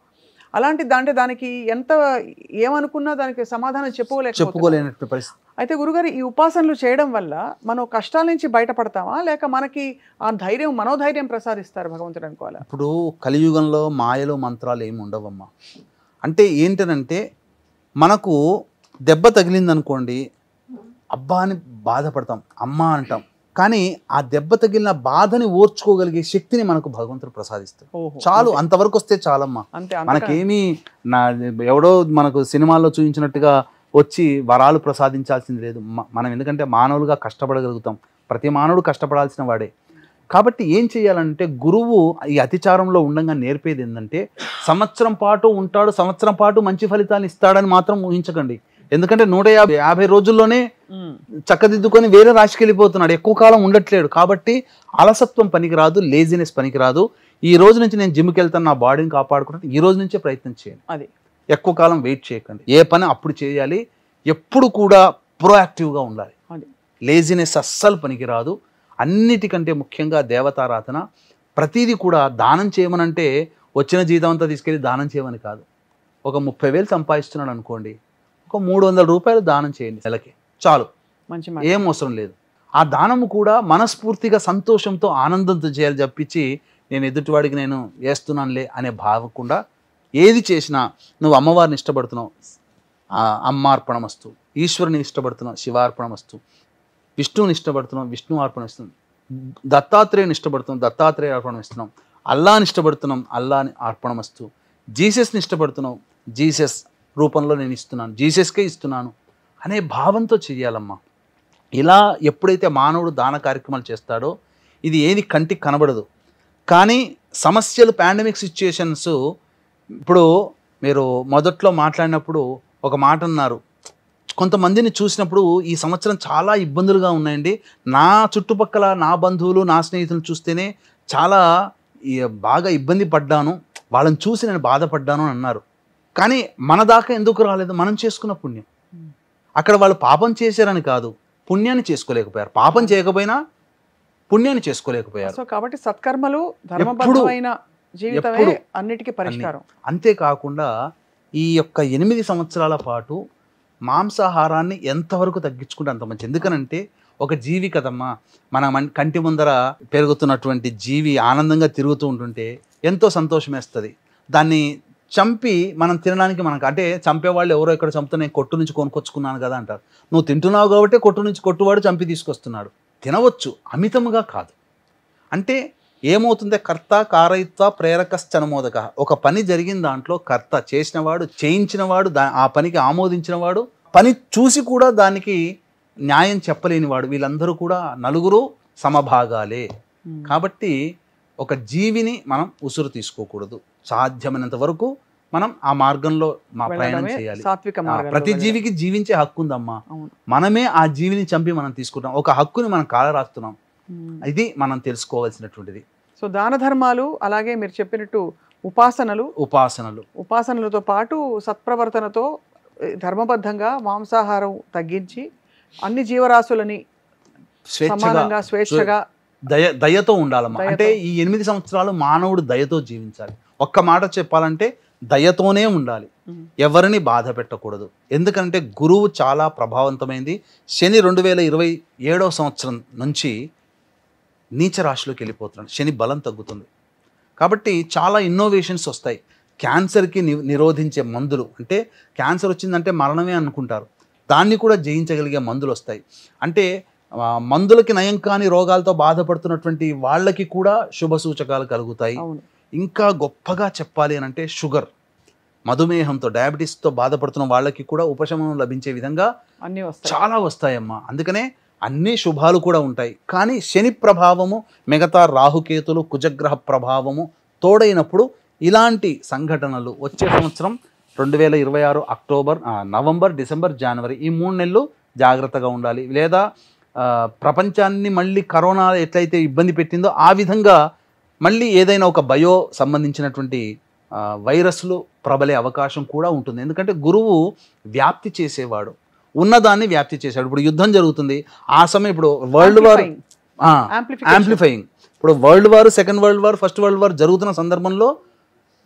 అలాంటి దానికి ఎంత ఏమనుకున్నా దానికి సమాధానం చెప్పుకోలేనట్టు పరిస్థితి. అయితే గురుగారు, ఈ ఉపాసనలు చేయడం వల్ల మనం కష్టాల నుంచి బయటపడతామా, లేక మనకి ఆ ధైర్యం, మనోధైర్యం ప్రసాదిస్తారు భగవంతుడు అనుకోవాలి? ఇప్పుడు కలియుగంలో మాయలు మంత్రాలు ఏమి ఉండవమ్మా. అంటే ఏంటనంటే మనకు దెబ్బ తగిలిందనుకోండి, అబ్బా అని బాధపడతాం, అమ్మ అంటాం, కానీ ఆ దెబ్బ తగిలిన బాధని ఓర్చుకోగలిగే శక్తిని మనకు భగవంతుడు ప్రసాదిస్తాడు. ఓహో, చాలు, అంతవరకు వస్తే చాలమ్మా. అంతే. మనకేమీ నా ఎవడో మనకు సినిమాల్లో చూపించినట్టుగా వచ్చి వరాలు ప్రసాదించాల్సింది లేదు. మనం ఎందుకంటే మానవులుగా కష్టపడగలుగుతాం. ప్రతి మానవుడు కష్టపడాల్సిన వాడే. కాబట్టి ఏం చేయాలంటే గురువు ఈ అతిచారంలో ఉండగా నేర్పేది ఏంటంటే సంవత్సరం పాటు ఉంటాడు, సంవత్సరం పాటు మంచి ఫలితాలు ఇస్తాడని మాత్రం ఊహించకండి. ఎందుకంటే 150 రోజుల్లోనే చక్కదిద్దుకొని వేరే రాశికి వెళ్ళిపోతున్నాడు, ఎక్కువ కాలం ఉండట్లేడు. కాబట్టి అలసత్వం పనికిరాదు, లేజినెస్ పనికిరాదు. ఈ రోజు నుంచి నేను జిమ్కి వెళ్తాను, నా బాడీని కాపాడుకుంటాను, ఈ రోజు నుంచే ప్రయత్నం చేయండి. అది ఎక్కువ కాలం వెయిట్ చేయకండి. ఏ పని అప్పుడు చేయాలి. ఎప్పుడు కూడా ప్రోయాక్టివ్గా ఉండాలి. లేజినెస్ అస్సలు పనికిరాదు. అన్నిటికంటే ముఖ్యంగా దేవతారాధన. ప్రతిదీ కూడా దానం చేయమనంటే వచ్చిన జీతం అంతా తీసుకెళ్ళి దానం చేయమని కాదు. ఒక 30,000 సంపాదిస్తున్నాడు అనుకోండి, ఒక 300 రూపాయలు దానం చేయండి నెలకి, చాలు. మంచి ఏం అవసరం లేదు. ఆ దానము కూడా మనస్ఫూర్తిగా సంతోషంతో ఆనందంతో చేయాలి తప్పించి నేను ఎదుటివాడికి నేను వేస్తున్నానులే అనే భావకుండా ఏది చేసినా నువ్వు అమ్మవారిని ఇష్టపడుతున్నావు, అమ్మార్పణమస్తు. ఈశ్వరుని ఇష్టపడుతున్నావు, శివార్పణమస్తు. విష్ణువుని ఇష్టపడుతున్నాం, విష్ణు అర్పణమిస్తున్నాం. దత్తాత్రేయుని ఇష్టపడుతున్నాం, దత్తాత్రేయ అర్పణమిస్తున్నాం. అల్లాని ఇష్టపడుతున్నాం, అల్లాని అర్పణమస్తు. జీసస్ని ఇష్టపడుతున్నాం, జీసస్ రూపంలో నేను ఇస్తున్నాను, జీసస్కే ఇస్తున్నాను అనే భావంతో చెయ్యాలమ్మా. ఇలా ఎప్పుడైతే మానవుడు దాన కార్యక్రమాలు చేస్తాడో ఇది ఏది కంటికి కనబడదు. కానీ సమస్యలు, పాండమిక్ సిచ్యుయేషన్స్, ఇప్పుడు మీరు మొదట్లో మాట్లాడినప్పుడు ఒక మాట అన్నారు, కొంతమందిని చూసినప్పుడు ఈ సంవత్సరం చాలా ఇబ్బందులుగా ఉన్నాయండి, నా చుట్టుపక్కల నా బంధువులు నా స్నేహితులు చూస్తేనే చాలా బాగా ఇబ్బంది పడ్డాను, వాళ్ళని చూసి నేను బాధపడ్డాను అని అన్నారు. కానీ మన దాకా ఎందుకు రాలేదు? మనం చేసుకున్న పుణ్యం. అక్కడ వాళ్ళు పాపం చేశారని కాదు, పుణ్యాన్ని చేసుకోలేకపోయారు. పాపం చేయకపోయినా పుణ్యాన్ని చేసుకోలేకపోయారు. సో కాబట్టి సత్కర్మలు, ధర్మబద్ధమైన జీవితమే అన్నిటికీ పరిష్కారం. అంతేకాకుండా ఈ యొక్క 8 సంవత్సరాల పాటు మాంసాహారాన్ని ఎంతవరకు తగ్గించుకుంటే అంత మంచి. ఎందుకనంటే ఒక జీవి కదమ్మా, మన కంటి ముందర పెరుగుతున్నటువంటి జీవి ఆనందంగా తిరుగుతూ ఉంటుంటే ఎంతో సంతోషం వేస్తుంది. దాన్ని చంపి మనం తినడానికి మనకు అంటే చంపేవాళ్ళు ఎవరో ఇక్కడ చంపుతా నేను కొట్టు నుంచి కొనుక్కొచ్చుకున్నాను కదా అంటారు. నువ్వు తింటున్నావు కాబట్టి కొట్టు నుంచి కొట్టువాడు చంపి తీసుకొస్తున్నాడు. తినవచ్చు, అమితముగా కాదు. అంటే ఏమవుతుందే, కర్త కారయిత్వ ప్రేరకశ్చనమోదక. ఒక పని జరిగిన దాంట్లో కర్త చేసినవాడు, చేయించినవాడు, ఆ పనికి ఆమోదించినవాడు, పని చూసి కూడా దానికి న్యాయం చెప్పలేనివాడు, వీళ్ళందరూ కూడా నలుగురు సమభాగాలే. కాబట్టి ఒక జీవిని మనం ఉసురు తీసుకోకూడదు. సాధ్యమైనంత వరకు మనం ఆ మార్గంలో ప్రయాణం చేయాలి. ప్రతి జీవికి జీవించే హక్కు ఉందమ్మా. మనమే ఆ జీవిని చంపి మనం తీసుకుంటాం, ఒక హక్కుని మనం కాలరాస్తున్నాం. ఇది మనం తెలుసుకోవాల్సినటువంటిది. సో దాన ధర్మాలు, అలాగే మీరు చెప్పినట్టు ఉపాసనలతో పాటు సత్ప్రవర్తనతో ధర్మబద్ధంగా మాంసాహారం తగ్గించి అన్ని జీవరాశులని స్వేచ్ఛగా దయతో ఉండాలమ్మా. అంటే ఈ 8 సంవత్సరాలు మానవుడు దయతో జీవించాలి. ఒక్క మాట చెప్పాలంటే దయతోనే ఉండాలి, ఎవరిని బాధ పెట్టకూడదు. ఎందుకంటే గురువు చాలా ప్రభావవంతమైంది. శని 2027వ సంవత్సరం నుంచి నీచ రాశిలోకి వెళ్ళిపోతున్నాడు. శని బలం తగ్గుతుంది కాబట్టి చాలా ఇన్నోవేషన్స్ వస్తాయి. క్యాన్సర్కి నిరోధించే మందులు, అంటే క్యాన్సర్ వచ్చిందంటే మరణమే అనుకుంటారు, దాన్ని కూడా జయించగలిగే మందులు వస్తాయి. అంటే మందులకి నయం కాని రోగాలతో బాధపడుతున్నటువంటి వాళ్ళకి కూడా శుభ సూచకాలు కలుగుతాయి. ఇంకా గొప్పగా చెప్పాలి అని అంటే షుగర్, మధుమేహంతో, డయాబెటీస్తో బాధపడుతున్న వాళ్ళకి కూడా ఉపశమనం లభించే విధంగా అన్నీ చాలా వస్తాయమ్మా. అందుకనే అన్ని శుభాలు కూడా ఉంటాయి. కానీ శని ప్రభావము, మిగతా రాహుకేతులు, కుజగ్రహ ప్రభావము తోడైనప్పుడు ఇలాంటి సంఘటనలు వచ్చే సంవత్సరం 2026 అక్టోబర్, నవంబర్, డిసెంబర్, జనవరి ఈ 3 నెలలు జాగ్రత్తగా ఉండాలి. లేదా ప్రపంచాన్ని మళ్ళీ కరోనా ఎట్లయితే ఇబ్బంది పెట్టిందో ఆ విధంగా మళ్ళీ ఏదైనా ఒక బయో సంబంధించినటువంటి వైరస్లు ప్రబలే అవకాశం కూడా ఉంటుంది. ఎందుకంటే గురువు వ్యాప్తి చేసేవాడు, ఉన్నదాన్ని వ్యాప్తి చేశాడు. ఇప్పుడు యుద్ధం జరుగుతుంది, ఆ సమయం ఇప్పుడు వరల్డ్ వార్ యాంప్లిఫైయింగ్, ఇప్పుడు world war, second world war, first world war జరుగుతున్న సందర్భంలో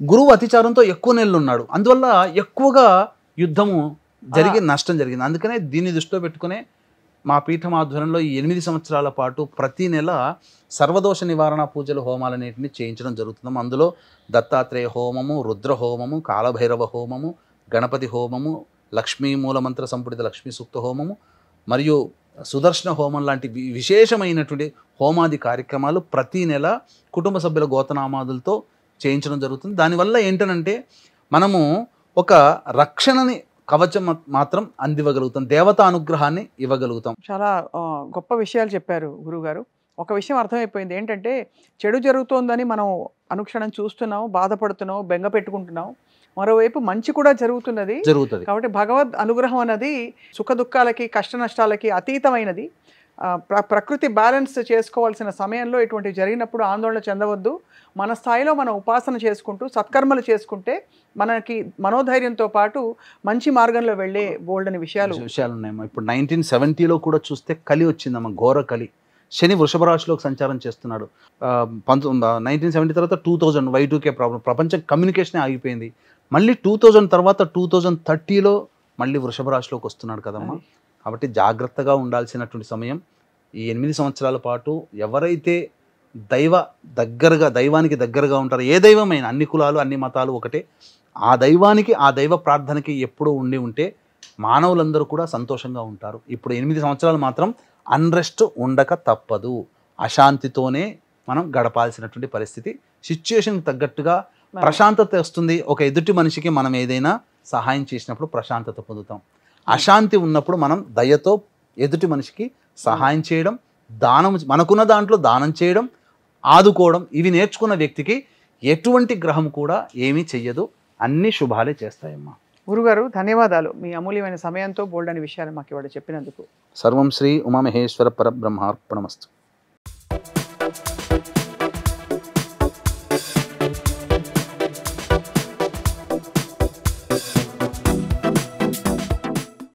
గురువు అతిచారంతో ఎక్కువ నెలలు ఉన్నాడు. అందువల్ల ఎక్కువగా యుద్ధము జరిగి నష్టం జరిగింది. అందుకనే దీన్ని దృష్టిలో పెట్టుకునే మా పీఠం ఆధ్వర్యంలో ఈ 8 సంవత్సరాల పాటు ప్రతి నెల సర్వదోష నివారణ పూజలు, హోమాలన్నింటినీ చేయించడం జరుగుతుంది. అందులో దత్తాత్రేయ హోమము, రుద్ర హోమము, కాలభైరవ హోమము, గణపతి హోమము, లక్ష్మీ మూలమంత్ర సంపుటిత లక్ష్మీ సూక్త హోమము మరియు సుదర్శన హోమం లాంటి విశేషమైనటువంటి హోమాది కార్యక్రమాలు ప్రతి నెల కుటుంబ సభ్యుల గోతనామాదులతో చేయించడం జరుగుతుంది. దానివల్ల ఏంటనంటే మనము ఒక రక్షణని కవచం మాత్రం అందివ్వగలుగుతాం, దేవతా అనుగ్రహాన్ని ఇవ్వగలుగుతాం. చాలా గొప్ప విషయాలు చెప్పారు గురువుగారు. ఒక విషయం అర్థమైపోయింది ఏంటంటే, చెడు జరుగుతోందని మనం అనుక్షణం చూస్తున్నాం, బాధపడుతున్నాం, బెంగ పెట్టుకుంటున్నాం. మరోవైపు మంచి కూడా జరుగుతున్నది. కాబట్టి భగవద్ అనుగ్రహం అన్నది సుఖ దుఃఖాలకి కష్ట నష్టాలకి అతీతమైనది. ప్రకృతి బ్యాలెన్స్ చేసుకోవాల్సిన సమయంలో ఇటువంటివి జరిగినప్పుడు ఆందోళన చెందవద్దు. మన స్థాయిలో మనం ఉపాసన చేసుకుంటూ సత్కర్మలు చేసుకుంటే మనకి మనోధైర్యంతో పాటు మంచి మార్గంలో వెళ్ళే బోల్డని విషయాలు ఉన్నాయమ్మా. ఇప్పుడు 1970లో కూడా చూస్తే కలి వచ్చిందమ్మా, ఘోర కలి. శని వృషభ రాశిలోకి సంచారం చేస్తున్నాడు. 1970 తర్వాత 2000 Y2K ప్రాబ్లం, ప్రపంచం కమ్యూనికేషనే ఆగిపోయింది. మళ్ళీ 2000 తర్వాత 2030లో మళ్ళీ వృషభ రాశిలోకి వస్తున్నాడు కదమ్మా. కాబట్టి జాగ్రత్తగా ఉండాల్సినటువంటి సమయం. ఈ 8 సంవత్సరాల పాటు ఎవరైతే దైవానికి దగ్గరగా ఉంటారో, ఏ దైవమైనా, అన్ని కులాలు అన్ని మతాలు ఒకటే, ఆ దైవానికి ఆ దైవ ప్రార్థనకి ఎప్పుడూ ఉంటే మానవులందరూ కూడా సంతోషంగా ఉంటారు. ఇప్పుడు 8 సంవత్సరాలు మాత్రం అన్రెస్ట్ ఉండక తప్పదు. అశాంతితోనే మనం గడపాల్సినటువంటి పరిస్థితి. సిచ్యుయేషన్కి తగ్గట్టుగా ప్రశాంతత వస్తుంది. ఒక ఎదుటి మనిషికి మనం ఏదైనా సహాయం చేసినప్పుడు ప్రశాంతత పొందుతాం. అశాంతి ఉన్నప్పుడు మనం దయతో ఎదుటి మనిషికి సహాయం చేయడం, దానం, మనకున్న దాంట్లో దానం చేయడం, ఆదుకోవడం, ఇవి నేర్చుకున్న వ్యక్తికి ఎటువంటి గ్రహం కూడా ఏమీ చెయ్యదు. అన్ని శుభాలే చేస్తాయమ్మా. గురుగారు ధన్యవాదాలు. మీ అమూల్యమైన సమయంతో బోల్డని విషయాలు మాకు ఇవాళ చెప్పినందుకు. సర్వం శ్రీ ఉమామహేశ్వర పరబ్రహ్మార్పణమస్తు.